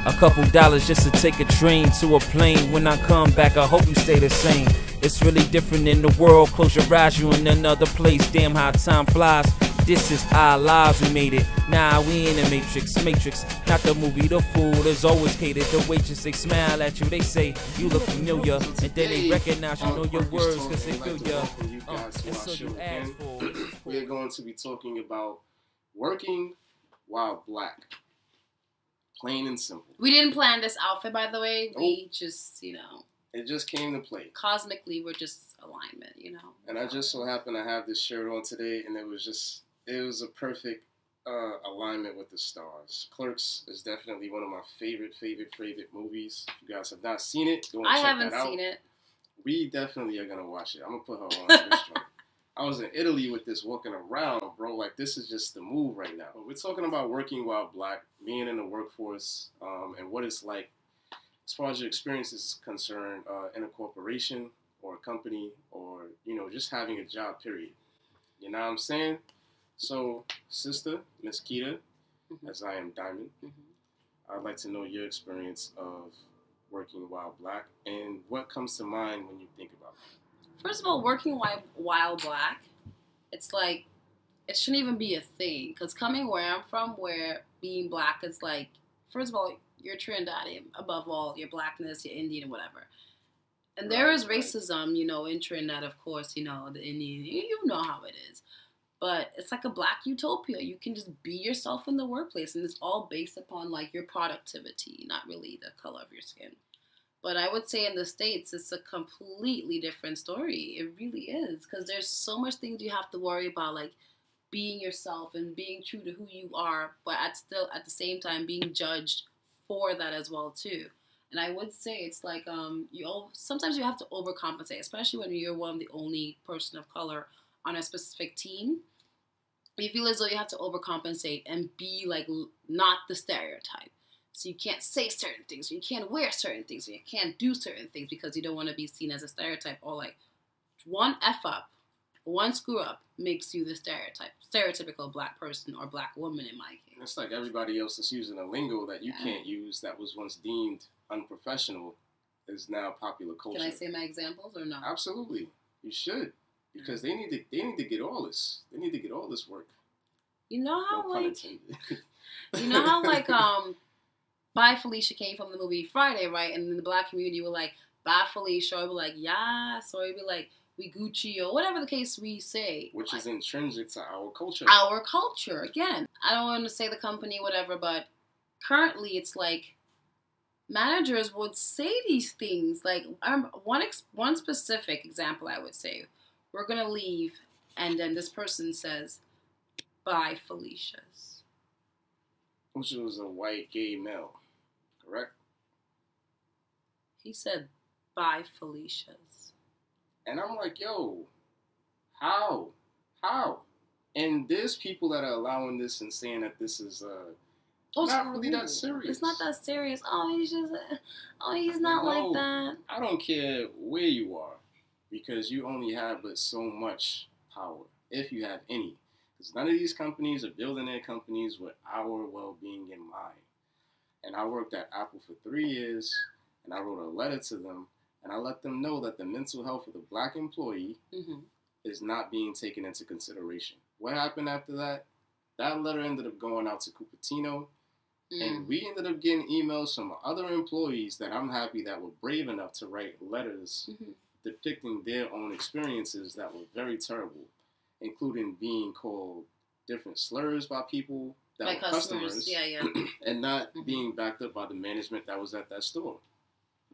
A couple dollars just to take a train to a plane. When I come back, I hope you stay the same. It's really different in the world. Close your eyes, you in another place. Damn how time flies. This is our lives, we made it. Nah, we in the Matrix, not the movie. The fool is always hated. The waitress, they smile at you, they say you look familiar, and then they recognize you know your words because they feel ya. So you ask for. We are going to be talking about working while black. Plain and simple. We didn't plan this outfit, by the way. We just, it just came to play. Cosmically, we're just alignment, And I just so happen to have this shirt on today, and it was a perfect alignment with the stars. Clerks is definitely one of my favorite movies. If you guys have not seen it, go and check that out. I haven't seen it. We definitely are going to watch it. I'm going to put her on this joint. I was in Italy with this walking around, bro. Like, this is just the move right now. But we're talking about working while black, being in the workforce, and what it's like as far as your experience is concerned in a corporation or a company or, just having a job, period. You know what I'm saying? So, sister, Miss Keita, as I am Diamond, I'd like to know your experience of working while black and what comes to mind when you think about it. First of all, working while black, it's like, it shouldn't even be a thing. Because coming where I'm from, where being black is like, first of all, you're Trinidadian, above all, your blackness, you're Indian, whatever. And there is racism, in Trinidad, of course, the Indian, you know how it is. But it's like a black utopia. You can just be yourself in the workplace. And it's all based upon, like, your productivity, not really the color of your skin. But I would say in the States, it's a completely different story. It really is. Because there's so much things you have to worry about, like being yourself and being true to who you are, but at the same time being judged for that as well, too. And I would say it's like sometimes you have to overcompensate, especially when you're one of the only person of color on a specific team. You feel as though you have to overcompensate and be like not the stereotype. So you can't say certain things, or you can't wear certain things, or you can't do certain things because you don't want to be seen as a stereotype. Or like one F up, one screw up makes you the stereotypical black person or black woman in my case. It's like everybody else is using a lingo that you can't use that was once deemed unprofessional is now popular culture. Can I say my examples or no? Absolutely, you should, because they need to get all this. They need to get all this work. You know how Bye Felicia came from the movie Friday, right? And in the black community, we're like, Bye Felicia, or we're like, yes, or we'd be like, we Gucci, or whatever the case we say. Which is intrinsic to our culture. Our culture, again. I don't want to say the company, whatever, but currently it's like, managers would say these things. Like, one specific example I would say, we're going to leave, and then this person says, Bye Felicia's. Which was a white gay male, correct? He said, Bye Felicia's. And I'm like, yo, how? And there's people that are allowing this and saying that this is not really that serious. It's not that serious. He's not like that. I don't care where you are, because you only have but so much power, if you have any. Because none of these companies are building their companies with our well-being in mind. And I worked at Apple for 3 years, and I wrote a letter to them, and I let them know that the mental health of the black employee is not being taken into consideration. What happened after that? That letter ended up going out to Cupertino, and we ended up getting emails from other employees that I'm happy that were brave enough to write letters depicting their own experiences that were very terrible, including being called different slurs by people that were customers, and not being backed up by the management that was at that store,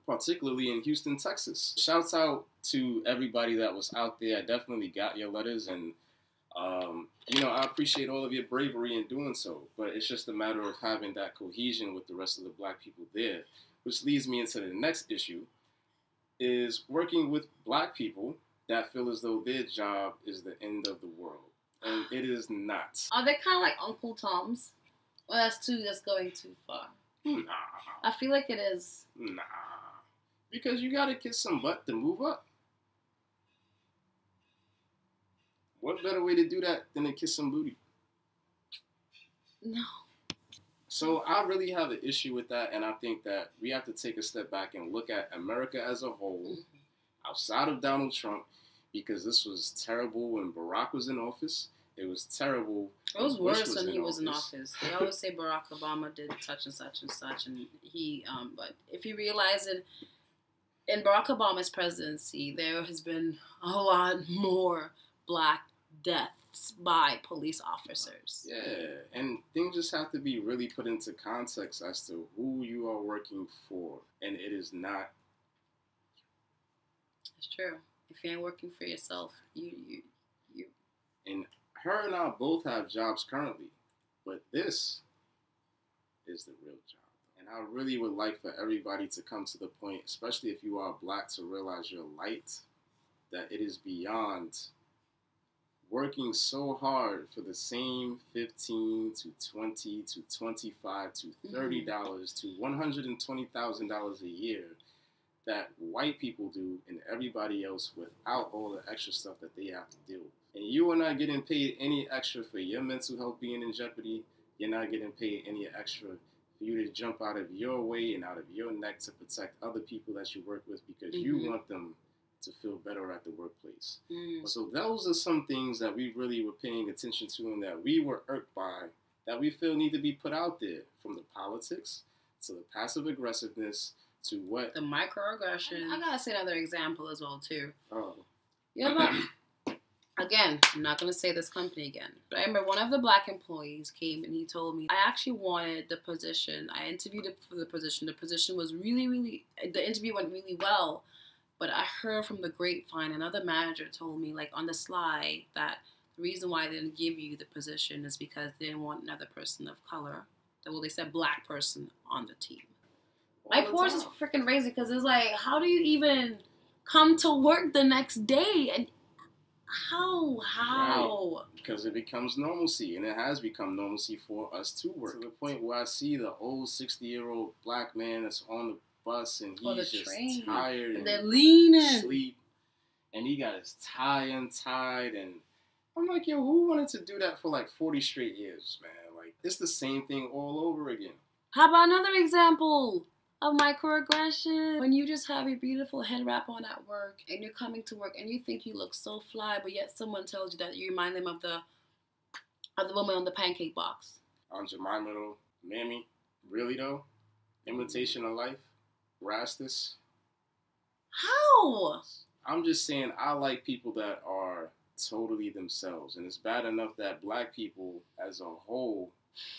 particularly in Houston, Texas. Shouts out to everybody that was out there. I definitely got your letters, and I appreciate all of your bravery in doing so, but it's just a matter of having that cohesion with the rest of the black people there, which leads me into the next issue, is working with black people that feel as though their job is the end of the world. And it is not. Are they kind of like Uncle Tom's? Well, that's going too far. Nah. I feel like it is. Nah. Because you gotta kiss some butt to move up. What better way to do that than to kiss some booty? No. So I really have an issue with that, and I think that we have to take a step back and look at America as a whole, outside of Donald Trump, because this was terrible when Barack was in office. It was terrible. It was worse when he was in office. They always say Barack Obama did such and such and such, and he. But if you realize it, in Barack Obama's presidency, there has been a lot more black deaths by police officers. Yeah, and things just have to be really put into context as to who you are working for, and it is not. It's true. If you ain't working for yourself, you. And her and I both have jobs currently, but this is the real job. And I really would like for everybody to come to the point, especially if you are black, to realize your light, that it is beyond working so hard for the same $15 to $20 to $25 to $30 to $120,000 a year that white people do and everybody else without all the extra stuff that they have to deal with. And you are not getting paid any extra for your mental health being in jeopardy. You're not getting paid any extra for you to jump out of your way and out of your neck to protect other people that you work with because you want them to feel better at the workplace. So those are some things that we really were paying attention to and that we were irked by, that we feel need to be put out there, from the politics to the passive aggressiveness to what the microaggression. I gotta say another example as well too. Oh. Yeah, again, I'm not going to say this company again. But I remember one of the black employees came and he told me, I actually wanted the position. I interviewed for the position. The position was the interview went really well. But I heard from the grapevine, another manager told me, like on the sly, that the reason why they didn't give you the position is because they didn't want another person of color. Well, they said black person on the team. My pores is freaking crazy because it's like, how do you even come to work the next day? And how? Right. Because it becomes normalcy, and it has become normalcy for us to work. To the point where I see the old 60-year-old black man that's on the bus, and he's just tired, and they're leaning, sleep, and he got his tie untied, and I'm like, yo, who wanted to do that for like 40 straight years, man? Like, it's the same thing all over again. How about another example of microaggression? When you just have your beautiful head wrap on at work and you're coming to work and you think you look so fly, but yet someone tells you that you remind them of the woman on the pancake box. Aunt Jemima though, Mammy, really though? Imitation of life? Rastus? How? I'm just saying I like people that are totally themselves, and it's bad enough that black people as a whole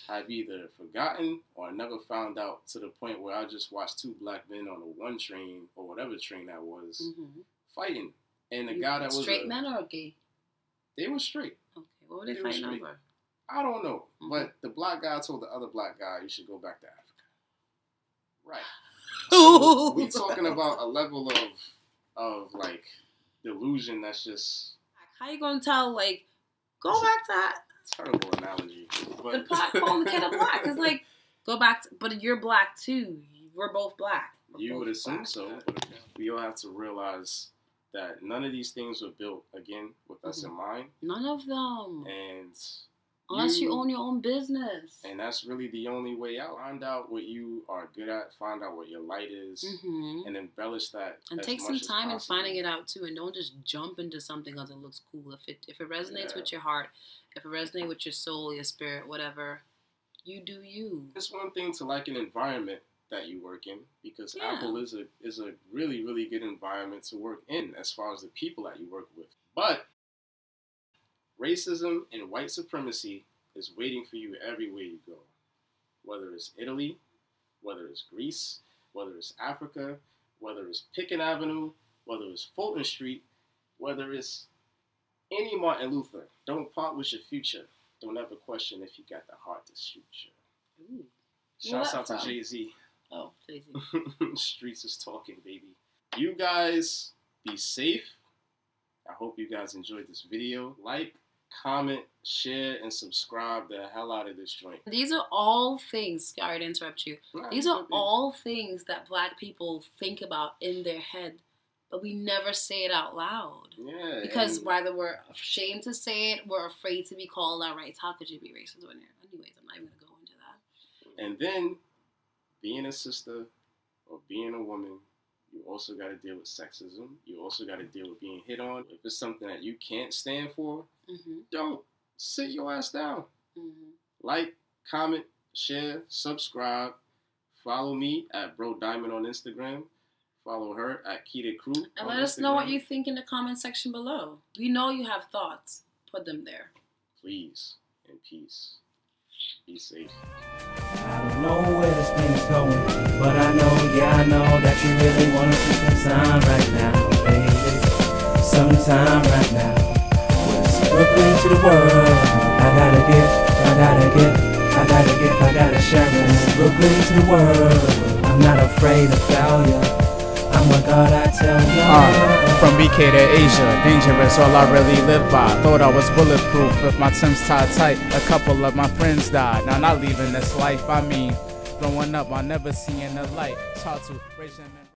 have either forgotten or never found out, to the point where I just watched two black men on a one train or whatever train that was fighting. And the guy that was straight men or gay? They were straight. Okay, what were they fighting over? I don't know. But the black guy told the other black guy, you should go back to Africa. Right. So we're talking about a level of like delusion that's just. How you gonna tell, like, go back to that? Terrible analogy. But the black calling the kid black. It's like, go back to, but you're black too. We're both black. You would assume so, but we all have to realize that none of these things were built, again, with us in mind. None of them. And unless you own your own business. And that's really the only way out. Find out what you are good at. Find out what your light is. And embellish that. And take some time in finding it out too. And don't just jump into something because it looks cool. If it resonates with your heart, if it resonates with your soul, your spirit, whatever, you do you. It's one thing to like an environment that you work in, because Apple is a really, really good environment to work in as far as the people that you work with. But racism and white supremacy is waiting for you everywhere you go. Whether it's Italy, whether it's Greece, whether it's Africa, whether it's Pickett Avenue, whether it's Fulton Street, whether it's any Martin Luther. Don't part with your future. Don't ever question if you got the heart to shoot you. Shouts out to Jay-Z. Oh, Jay-Z. Streets is talking, baby. You guys be safe. I hope you guys enjoyed this video. Like, comment, share, and subscribe the hell out of this joint. These are all things, sorry to interrupt you. These are all things that black people think about in their head, but we never say it out loud. Yeah. Because whether we're ashamed to say it, we're afraid to be called outright. How could you be racist when you're anyways, I'm not even gonna go into that. And then, being a sister or being a woman, you also got to deal with sexism. You also got to deal with being hit on. If it's something that you can't stand for, don't sit your ass down. Like, comment, share, subscribe. Follow me at Bro Diamond on Instagram. Follow her at Kita Crew. And let us know what you think in the comment section below. We know you have thoughts. Put them there. Please, and peace. Be safe. I don't know where this thing's going, but I know, yeah, I know that you really want to spend some time right now, baby. Sometime right now. What's Brooklyn to the world? I gotta share this. Brooklyn to the world. I'm not afraid of failure. I'm a god, I tell ya. From BK to Asia, dangerous, all I really live by. Thought I was bulletproof with my Timbs tied tight. A couple of my friends died, now not leaving this life. I mean, growing up, I never seeing the light. It's hard to raise them.